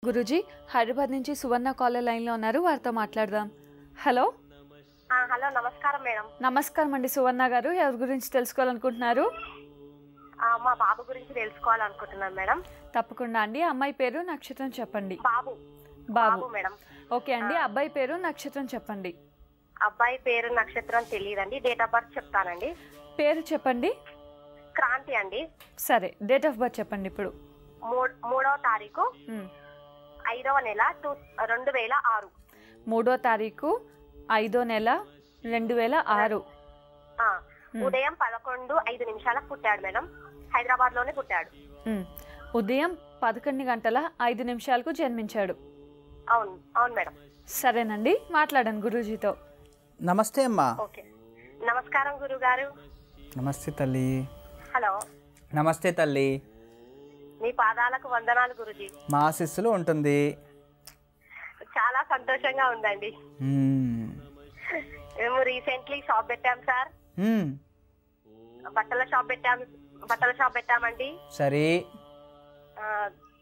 గురూజీ హైదరాబాద్ నుంచి సువర్ణ కాలర్ లైన్లో ఉన్నారు, వారితో మాట్లాడదాం. హలో. హలో, నమస్కారం మేడం. నమస్కారం అండి. సువర్ణ గారు, ఎవరి గురించి తెలుసుకోవాలనుకుంటున్నారు? మా బాబు గురించి తెలుసుకోవాలనుకుంటున్నాను మేడం. తప్పకుండా అండి. అమ్మాయి పేరు నక్షత్రం చెప్పండి. బాబు మేడం. ఓకే అండి. అబ్బాయి పేరు నక్షత్రం చెప్పండి. అబ్బాయి పేరు నక్షత్రం తెలియదండి. డేట్ ఆఫ్ బర్త్ చెప్తానండి. పేరు చెప్పండి. క్రాంతి అండి. సరే, డేట్ ఆఫ్ బర్త్ చెప్పండి. ఇప్పుడు 3వ తారీఖు 5వ నెల 2006. 3వ తారీఖు 5వ నెల 2006. ఉదయం 11:05 పుట్టాడు మేడం. హైదరాబాద్ లోనే పుట్టాడు. ఉదయం 11:05 జన్మించాడు. అవును మేడం. సరేనండి, మాట్లాడండి గురూజీతో. నమస్తే అమ్మా. ఓకే, నమస్కారం గురుగారు. నమస్తే తల్లి. హలో. నమస్తే తల్లి. మీ పాదాలకు వందనాలు గురుజీ. మా ఆశీస్సులు ఉంటుంది. చాలా సంతోషంగా ఉందండి. మేము రీసెంట్లీ షాప్ పెట్టాం సార్. బట్టల షాప్ పెట్టామండి. సరే.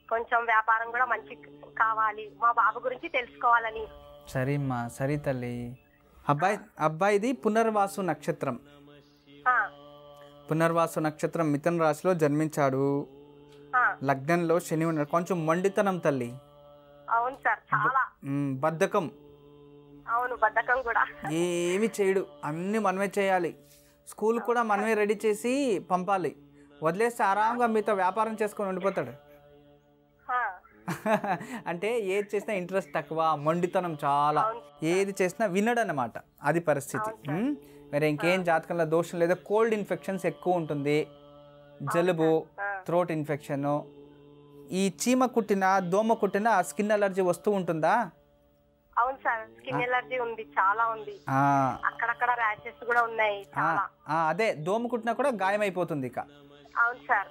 కొంచెం వ్యాపారం కూడా మంచి కావాలి, మా బాబు గురించి తెలుసుకోవాలని. సరే అమ్మా, సరే తల్లి. అబ్బాయిది పునర్వాసు నక్షత్రం. పునర్వాసు నక్షత్రం మిథున రాశిలో జన్మించాడు. లగ్నంలో శని ఉన్నాడు. కొంచెం మొండితనం తల్లి. అవును సార్, చాలా బద్ధకం. అవును, బద్ధకం కూడా. ఏమి చేయడు, అన్ని మనమే చేయాలి. స్కూల్ కూడా మనమే రెడీ చేసి పంపాలి. వదిలేస్తే ఆరాంగా మీతో వ్యాపారం చేసుకొని ఉండిపోతాడు. అంటే ఏది చేసినా ఇంట్రెస్ట్ తక్కువ, మొండితనం చాలా. ఏది చేసినా వినడు అన్నమాట. అది పరిస్థితి. మరి ఇంకేం జాతకంలో దోషం లేదా, కోల్డ్ ఇన్ఫెక్షన్స్ ఎక్కువ ఉంటుంది, జలుబు, థ్రోట్ ఇన్ఫెక్షన్. ఈ చీమ కుట్టిన దోమ కుట్టిన స్కిన్ అలర్జీ వస్తూ ఉంటుందా? అవును సార్, స్కిన్ అలర్జీ ఉంది, చాలా ఉంది. అక్కడక్కడ ర్యాషెస్ కూడా ఉన్నాయి. అదే దోమ కుట్టినా కూడా గాయమైపోతుంది ఇక. అవును సార్,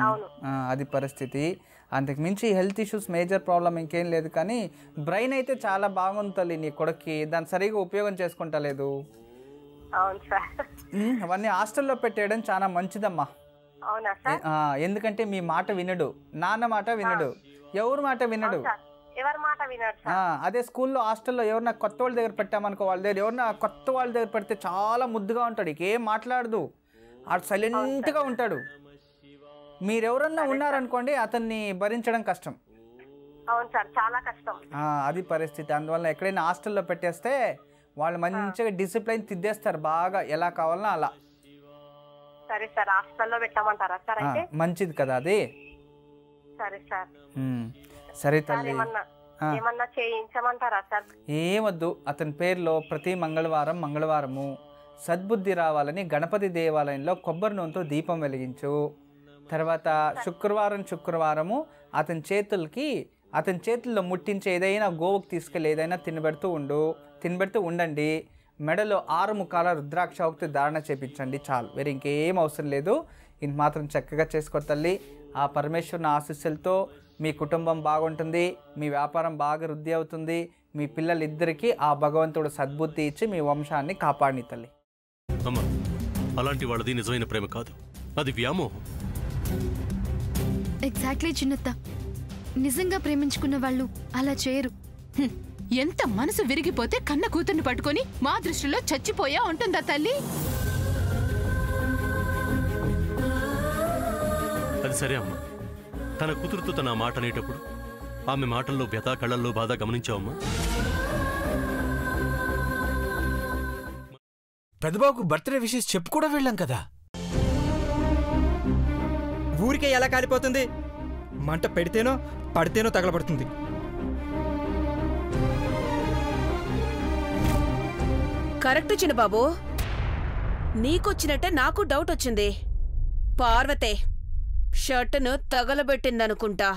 అవును. అది పరిస్థితి. అంతకు మించి హెల్త్ ఇష్యూస్ మేజర్ ప్రాబ్లం ఇంకేం లేదు. కానీ బ్రెయిన్ అయితే చాలా బాగుంటుంది నీ కొడుక్కి. దాన్ని సరిగా ఉపయోగం చేసుకుంటా లేదు. అవును సార్. అవన్నీ హాస్టల్లో పెట్టేయడం చాలా మంచిదమ్మా. అవునా సార్? ఎందుకంటే మీ మాట వినడు, నాన్న మాట వినడు, ఎవరి మాట వినడు. ఎవరి మాట వినడు. అదే స్కూల్లో హాస్టల్లో ఎవరన్నా కొత్త వాళ్ళ దగ్గర పెట్టామనుకో, వాళ్ళ దగ్గర ఎవరన్నా కొత్త వాళ్ళ దగ్గర పెడితే చాలా ముద్దుగా ఉంటాడు, ఏం మాట్లాడదు, ఆడు సైలెంట్గా ఉంటాడు. మీరెవరన్నా ఉన్నారనుకోండి, అతన్ని భరించడం కష్టం. అవును సార్, చాలా కష్టం. అది పరిస్థితి. అందువల్ల ఎక్కడైనా హాస్టల్లో పెట్టేస్తే వాళ్ళు మంచిగా డిసిప్లైన్ తిద్దేస్తారు, బాగా ఎలా కావాలన్నా అలా. సరే సార్, హాస్టల్లో పెట్టామంటారా సార్? అయితే మంచిది కదా అది. సరే సార్. సరే తల్లి. ఏమన్నా చేయించమంటారా సార్? ఏమొద్దు. అతని పేరులో ప్రతి మంగళవారము సద్బుద్ధి రావాలని గణపతి దేవాలయంలో కొబ్బరి నూనెతో దీపం వెలిగించు. తర్వాత శుక్రవారము అతని చేతుల్లో ముట్టించే ఏదైనా గోవుకు తీసుకెళ్ళి ఏదైనా తినబెడుతూ ఉండండి. మెడలో 6 ముఖాల రుద్రాక్ష ధారణ చేపించండి, చాలు. వేరే ఇంకేం అవసరం లేదు. ఇది మాత్రం చక్కగా చేసుకో తల్లి. ఆ పరమేశ్వరుని ఆశీస్సులతో మీ కుటుంబం బాగుంటుంది, మీ వ్యాపారం బాగా వృద్ధి అవుతుంది. మీ పిల్లలిద్దరికీ ఆ భగవంతుడు సద్బుద్ధి ఇచ్చి మీ వంశాన్ని కాపాడిని తల్లి. అమ్మా, అలాంటి వాళ్ళది నిజమైన ప్రేమ కాదు, అది వ్యామోహం. ఎగ్జాక్ట్లీ చిన్నత్త. నిజంగా ప్రేమించుకున్న వాళ్ళు అలా చేయరు. ఎంత మనసు విరిగిపోతే కన్న కూతుర్ని పట్టుకొని మా దృష్టిలో చచ్చిపోయా ఉంటుందా తల్లి? అది సరే అమ్మా, తన కూతురుతో తన మాట అనేటప్పుడు ఆమె మాటల్లో వ్యథ, కళ్ళల్లో బాధ గమనించావమ్మా? పెద్దబాబుకు బర్త్డే విషెస్ చెప్పు కూడా వెళ్ళాం కదా. ఊరికే ఎలా కాలిపోతుంది? మంట పెడితేనో పడితేనో తగలబడుతుంది. కరెక్ట్ చిన్నబాబు, నీకొచ్చినట్టే నాకు డౌట్ వచ్చింది. పార్వతే షర్టును తగలబెట్టిందనుకుంటా.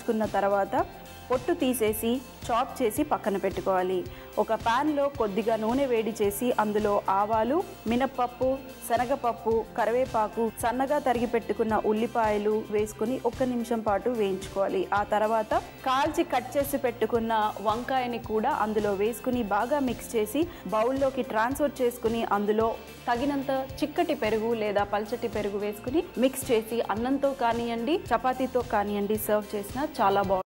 వేయించుకున్న తర్వాత పొట్టు తీసేసి చాప్ చేసి పక్కన పెట్టుకోవాలి. ఒక ప్యాన్లో కొద్దిగా నూనె వేడి చేసి అందులో ఆవాలు, మినప్పప్పు, శనగపప్పు, కరివేపాకు, సన్నగా తరిగి పెట్టుకున్న ఉల్లిపాయలు వేసుకుని 1 నిమిషం పాటు వేయించుకోవాలి. ఆ తర్వాత కాల్చి కట్ చేసి పెట్టుకున్న వంకాయని కూడా అందులో వేసుకుని బాగా మిక్స్ చేసి బౌల్లోకి ట్రాన్స్ఫర్ చేసుకుని అందులో తగినంత చిక్కటి పెరుగు లేదా పల్చటి పెరుగు వేసుకుని మిక్స్ చేసి అన్నంతో కానివ్వండి, చపాతీతో కానివ్వండి సర్వ్ చేసినా చాలా బాగుంటుంది.